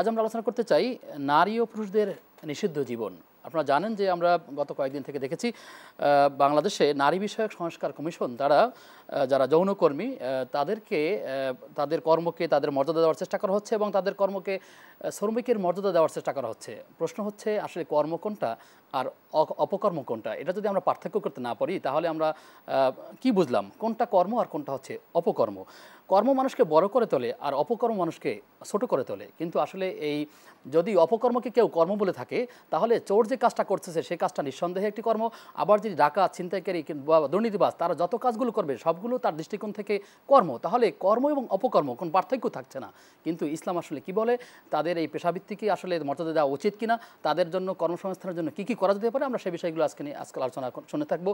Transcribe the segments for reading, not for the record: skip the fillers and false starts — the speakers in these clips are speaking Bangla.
আজ আমরা আলোচনা করতে চাই নারী ও পুরুষদের নিষিদ্ধ জীবন। আপনারা জানেন যে আমরা গত কয়েকদিন থেকে দেখেছি বাংলাদেশে নারী বিষয়ক সংস্কার কমিশন যারা যৌনকর্মী তাদেরকে তাদের কর্মকে তাদের মর্যাদা দেওয়ার চেষ্টা করা হচ্ছে এবং তাদের কর্মকে শ্রমিকের মর্যাদা দেওয়ার চেষ্টা করা হচ্ছে। প্রশ্ন হচ্ছে আসলে কর্ম কোনটা আর অপকর্ম কোনটা? এটা যদি আমরা পার্থক্য করতে না পারি তাহলে আমরা কি বুঝলাম কোনটা কর্ম আর কোনটা হচ্ছে অপকর্ম? কর্ম মানুষকে বড় করে তোলে আর অপকর্ম মানুষকে ছোট করে তোলে। কিন্তু আসলে এই যদি অপকর্মকে কেউ কর্ম বলে থাকে তাহলে চোর যে কাজটা করতেছে সেই কাজটা নিঃসন্দেহে একটি কর্ম। আবার যদি ডাকাত, ছিনতাইকারী বা দুর্নীতিবাজ তারা যত কাজগুলো করবে সবগুলো তার দৃষ্টিকোণ থেকে কর্ম। তাহলে কর্ম এবং অপকর্ম কোনো পার্থক্য থাকছে না। কিন্তু ইসলাম আসলে কি বলে, তাদের এই পেশাভিত্তিকে আসলে মর্যাদা দেওয়া উচিত কিনা, তাদের জন্য কর্মসংস্থানের জন্য কী কী করা যেতে পারে, আমরা সেই বিষয়গুলো আজকাল আলোচনা শুনে থাকবো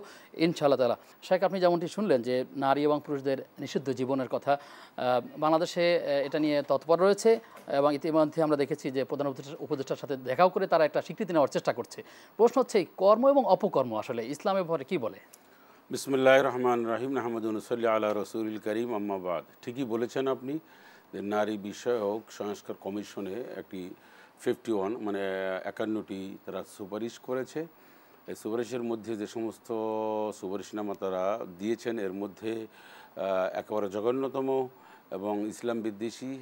ইনশাআল্লাহ তাআলা। শেখ, আপনি যেমনটি শুনলেন যে নারী এবং পুরুষদের নিষিদ্ধ জীবনের কথা, বাংলাদেশে এটা নিয়ে তৎপর রয়েছে এবং ইতিমধ্যে আমরা দেখেছি যে প্রধান উপদেষ্টার সাথে দেখাও করে তারা একটা স্বীকৃতি নেওয়ার চেষ্টা করছে। প্রশ্ন হচ্ছে কর্ম এবং অপকর্ম আসলে ইসলামের ব্যাপারে কী বলে? বিসমিল্লাহির রহমানির রহিম, নাহমাদুহু সাল্লি আলা রাসূলিল কারীম, আম্মা বাদ। ঠিকই বলেছেন আপনি যে নারী বিষয়ক সংস্কার কমিশনে একটি 51 মানে 51টি তারা সুপারিশ করেছে। এই সুপারিশের মধ্যে যে সমস্ত সুপারিশনামা তারা দিয়েছেন এর মধ্যে একেবারে জঘন্যতম এবং ইসলাম বিদ্বেষী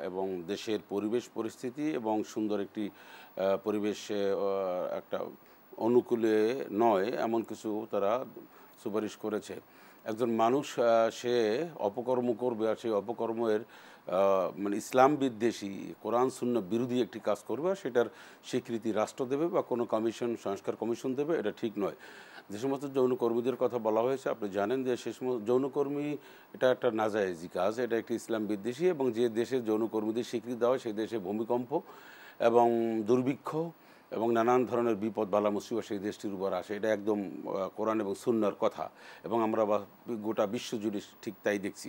এবং দেশের পরিবেশ পরিস্থিতি এবং সুন্দর একটি পরিবেশে একটা অনুকূলে নয় এমন কিছু তারা সুপারিশ করেছে। একজন মানুষ সে অপকর্ম করবে আর সেই অপকর্মের মানে ইসলাম বিদ্বেষী, কোরআন সুন্নাহ বিরোধী একটি কাজ করবে আর সেটার স্বীকৃতি রাষ্ট্র দেবে বা কোনো কমিশন, সংস্কার কমিশন দেবে, এটা ঠিক নয়। যে সমস্ত যৌনকর্মীদের কথা বলা হয়েছে আপনি জানেন যে সে সমস্ত যৌনকর্মী এটা একটা নাজায়েজি কাজ, এটা একটি ইসলাম বিদ্বেষী এবং যে দেশে যৌনকর্মীদের স্বীকৃতি দেওয়া হয় সেই দেশে ভূমিকম্প এবং দুর্ভিক্ষ এবং নানান ধরনের বিপদ বালা মুসিবত সেই দেশটির উপর আসে। এটা একদম কোরআন এবং সুন্নাহর কথা এবং আমরা গোটা বিশ্বজুড়ে ঠিক তাই দেখছি।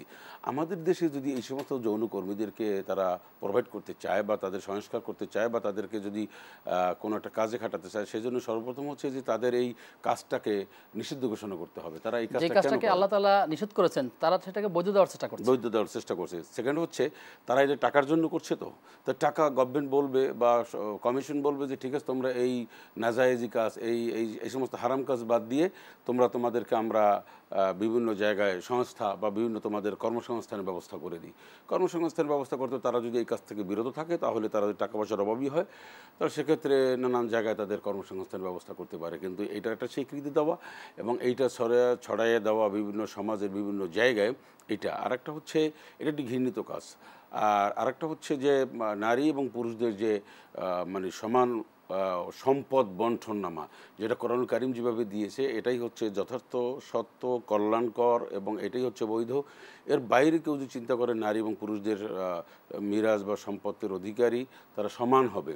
আমাদের দেশে যদি এই সমস্ত যৌনকর্মীদেরকে তারা প্রোভাইড করতে চায় বা তাদের সংস্কার করতে চায় বা তাদেরকে যদি কোনো একটা কাজে খাটাতে চায়, সেজন্য সর্বপ্রথম হচ্ছে যে তাদের এই কাজটাকে নিষিদ্ধ ঘোষণা করতে হবে। তারা এই কাজটাকে আল্লাহ তাআলা নিষেধ করেছেন তারা সেটাকে বৈধ দেওয়ার চেষ্টা করছে। সেকেন্ড হচ্ছে তারা এটা টাকার জন্য করছে, তো টাকা গভর্নমেন্ট বলবে বা কমিশন বলবে যে ঠিক আছে তোমরা এই নাজায়েজি কাজ, এই সমস্ত হারাম কাজ বাদ দিয়ে তোমাদেরকে আমরা বিভিন্ন জায়গায় সংস্থা বা বিভিন্ন তোমাদের কর্মসংস্থানের ব্যবস্থা করে দিই। কর্মসংস্থানের ব্যবস্থা করতে তারা যদি এই কাজ থেকে বিরত থাকে তাহলে তারা যদি টাকা পয়সার অভাবই হয় তাহলে সেক্ষেত্রে নানান জায়গায় তাদের কর্মসংস্থানের ব্যবস্থা করতে পারে। কিন্তু এটা একটা স্বীকৃতি দেওয়া এবং এইটা ছড়াইয়ে দেওয়া বিভিন্ন সমাজের বিভিন্ন জায়গায়, এটা আরেকটা হচ্ছে এটা একটি ঘৃণিত কাজ। আর আরেকটা হচ্ছে যে নারী এবং পুরুষদের যে মানে সমান সম্পদ বন্টননামা, যেটা কোরআনুল কারীম যেভাবে দিয়েছে এটাই হচ্ছে যথার্থ, সত্য, কল্যাণকর এবং এটাই হচ্ছে বৈধ। এর বাইরে কেউ যদি চিন্তা করে নারী এবং পুরুষদের মিরাজ বা সম্পত্তির অধিকারী তারা সমান হবে,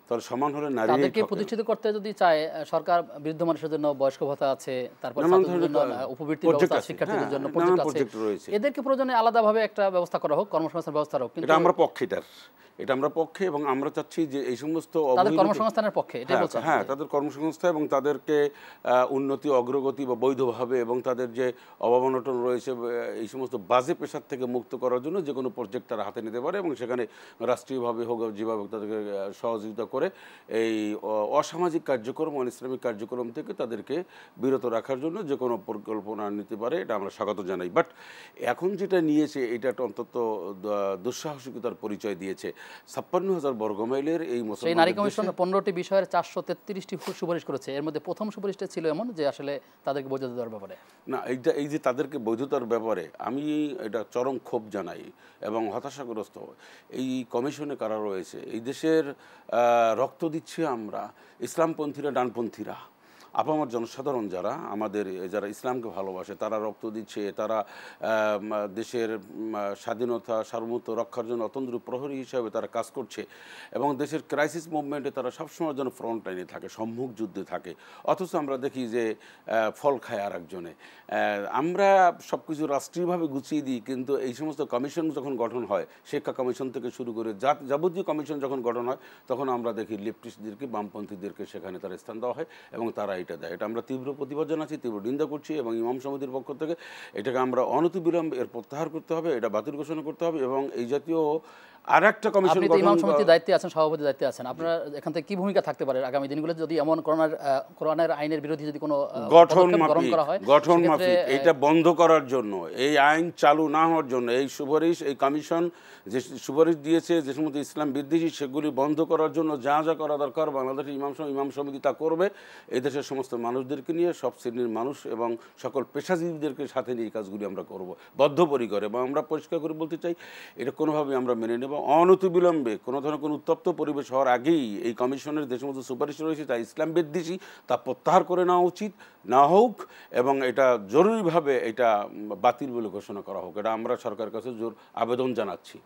তাহলে সমান হলে নারী তাদেরকে প্রতিষ্ঠিত করতে যদি চায় সরকার বৃদ্ধ মানুষের জন্য বয়স্ক ভাতা আছে, তারপর ছাত্রদের জন্য উপবৃত্তি ব্যবস্থা, শিক্ষার্থীদের জন্য প্রজেক্ট আছে, এদেরকে প্রয়োজনে আলাদাভাবে একটা ব্যবস্থা করা হোক, কর্মসংস্থান ব্যবস্থা হোক। কিন্তু এটা আমরা পক্ষে, এটা আমরা পক্ষে এবং আমরা চাচ্ছি যে এই সমস্ত তাদের কর্মসংস্থানের পক্ষে, এটাই বলছেন? হ্যাঁ, তাদের কর্মসংস্থান এবং তাদেরকে উন্নতি, অগ্রগতি বা বৈধভাবে এবং তাদের যে অভাব অনটন রয়েছে এই সমস্ত বাজে পেশার থেকে মুক্ত করার জন্য যে কোনো প্রজেক্ট তারা হাতে নিতে পারে এবং সেখানে রাষ্ট্রীয়ভাবে হোক যেভাবে তাদেরকে সহযোগিতা করে এই অসামাজিক কার্যক্রম, অনিসলামিক কার্যক্রম থেকে তাদেরকে বিরত রাখার জন্য যে কোনো পরিকল্পনা নিতে পারে, এটা আমরা স্বাগত জানাই। বাট এখন যেটা নিয়েছে এটা অন্তত দুঃসাহসিকতার পরিচয় দিয়েছে। 56,000 বর্গমাইলের এই মুসলমান নারী কমিশন 15টি বিষয়ের 433টি সুপারিশ করেছে। এর মধ্যে প্রথম সুপারিশটা ছিল এমন যে আসলে তাদেরকে বৈধতা দেওয়ার ব্যাপারে না, এই যে তাদেরকে বৈধতার ব্যাপারে আমি এটা চরম ক্ষোভ জানাই এবং হতাশাগ্রস্ত। এই কমিশনে কারা রয়েছে? এই দেশের রক্ত দিচ্ছি আমরা, ইসলামপন্থীরা, ডানপন্থীরা, আপামর জনসাধারণ যারা ইসলামকে ভালোবাসে তারা রক্ত দিচ্ছে, তারা দেশের স্বাধীনতা সার্বভৌমত্ব রক্ষার জন্য অতন্দ্র প্রহরী হিসাবে তারা কাজ করছে এবং দেশের ক্রাইসিস মুভমেন্টে তারা সবসময় যেন ফ্রন্ট লাইনে থাকে, সম্মুখ যুদ্ধে থাকে। অথচ আমরা দেখি যে ফল খায় আর একজনে। আমরা সব কিছু রাষ্ট্রীয়ভাবে গুছিয়ে দিই, কিন্তু এই সমস্ত কমিশন যখন গঠন হয়, শিক্ষা কমিশন থেকে শুরু করে যাবতীয় কমিশন যখন গঠন হয় তখন আমরা দেখি লেফটিস্টদেরকে, বামপন্থীদেরকে সেখানে তারা স্থান দেওয়া হয় এবং তারা এটা দেয়। এটা আমরা তীব্র প্রতিবাদ জানাচ্ছি, তীব্র নিন্দা করছি এবং ইমাম সমিতির পক্ষ থেকে এটাকে আমরা অনতিবিলম্বে এর প্রত্যাহার করতে হবে, এটা বাতিল ঘোষণা করতে হবে এবং এই জাতীয় আর একটা কমিশন আপনি তো গঠন ইমাম সমিতির দায়িত্বে আছেন, সভাপতির দায়িত্বে আছেন, আপনার এখান থেকে কি ভূমিকা থাকতে পারে আগামী দিনগুলো যদি এমন কোরআনের আইনের বিরোধী যদি কোনো গঠন পদক্ষেপ গ্রহণ মাফিক করা হয়, গঠন সেক্ষেত্রে মাফিক এটা বন্ধ করার জন্য, এই আইন চালু না হওয়ার জন্য, এই সুপারিশ, এই কমিশন যে সুপারিশ দিয়েছে যে সমস্ত ইসলাম বিদ্বেষী সেগুলি বন্ধ করার জন্য যা যা করা দরকার বাংলাদেশের ইমাম সমিতি তা করবে। এই দেশের সমস্ত মানুষদেরকে নিয়ে, সব শ্রেণীর মানুষ এবং সকল পেশাজীবীদেরকে সাথে নিয়ে এই কাজগুলি আমরা করব বদ্ধপরিকর। এবং আমরা পরিষ্কার করে বলতে চাই, এটা কোনোভাবেই আমরা মেনে নেব অনতিবিলম্বে। কোনো ধরনের কোনো উত্তপ্ত পরিবেশ হওয়ার আগেই এই কমিশনের যে সমস্ত সুপারিশ রয়েছে তা ইসলাম বিদ্বেষী, তা প্রত্যাহার করে নেওয়া উচিত, না হোক এবং এটা জরুরিভাবে এটা বাতিল বলে ঘোষণা করা হোক। এটা আমরা সরকারের কাছে জোর আবেদন জানাচ্ছি।